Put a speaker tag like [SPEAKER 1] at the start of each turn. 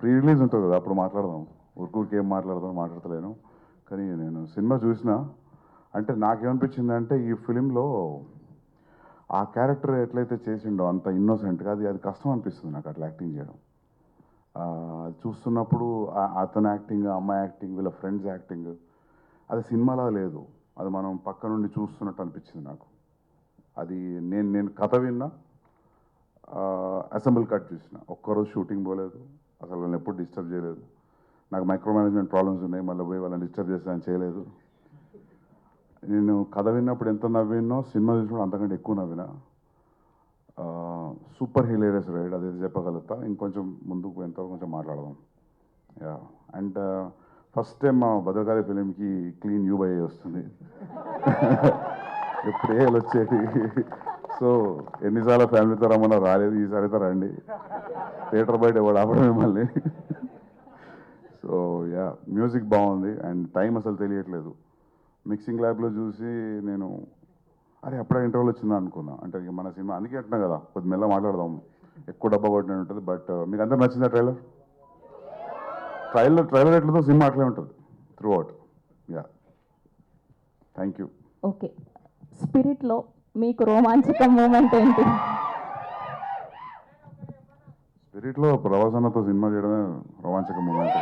[SPEAKER 1] Pre release ఉంటుంది కదా, అప్పుడు మాట్లాడదాం. ఊరికే ఏం మాట్లాడతలేను. కానీ నేను సినిమా చూసిన అంటే నాకేమనిపించింది అంటే ఈ ఫిలింలో ఆ క్యారెక్టర్ ఎట్లయితే చేసిండో అంత ఇన్నోసెంట్గా అది కష్టం అనిపిస్తుంది నాకు అట్లా యాక్టింగ్ చేయడం. అది చూస్తున్నప్పుడు అతని యాక్టింగ్, అమ్మాయి యాక్టింగ్, వీళ్ళ ఫ్రెండ్స్ యాక్టింగ్ అది సినిమాలా లేదు. అది మనం పక్క నుండి చూస్తున్నట్టు అనిపించింది నాకు. అది నేను కథ విన్నా, అసెంబుల్ కట్ చూసిన. ఒక్కరోజు షూటింగ్ పోలేదు, అసలు వాళ్ళని ఎప్పుడు డిస్టర్బ్ చేయలేదు. నాకు మైక్రో మేనేజ్మెంట్ ప్రాబ్లమ్స్ ఉన్నాయి, మళ్ళీ పోయి వాళ్ళని డిస్టర్బ్ చేస్తానని చేయలేదు. నేను కథ విన్నప్పుడు ఎంత నవ్వినో సినిమా చూసినప్పుడు అంతకంటే ఎక్కువ నవ్వినా. సూపర్ హిలేరియస్ రైడ్, అదేది చెప్పగలుగుతా. ఇంకొంచెం ముందుకు ఎంతో కొంచెం మాట్లాడదాం. యా, అండ్ ఫస్ట్ టైం మా భద్రకాళి ఫిలింకి క్లీన్ యూబై వస్తుంది. ఎప్పుడు ఏళ్ళు వచ్చేది. సో ఎన్నిసార్లు ఫ్యామిలీతో రమ్మన్నా రాలేదు, ఈసారి అయితే రండి. థియేటర్ బయట ఎవడు ఆపడం మిమ్మల్ని. సో యా, మ్యూజిక్ బాగుంది అండ్ టైం అసలు తెలియట్లేదు. మిక్సింగ్ ల్యాబ్లో చూసి నేను అరే అప్పుడే ఇంటర్వ్యూలు వచ్చిందా అనుకున్నా. అంటే ఇక మన సినిమా అందుకే అంటున్నా కదా, కొద్ది మెల్ల మాట్లాడదాం, ఎక్కువ డబ్బా కొట్టినట్టు ఉంటుంది. బట్ మీకు అందరూ నచ్చిందా ట్రైలర్ ఎట్లతో సినిమా అట్లే ఉంటుంది throughout. Yeah, thank you.
[SPEAKER 2] Okay, స్పిరిట్లో మీకు రోమాంచక మూమెంట్ ఏంటి?
[SPEAKER 1] స్పిరిట్లో ప్రభాస్ అన్నతో సినిమా చేయడమే రోమాంచక మూమెంట్.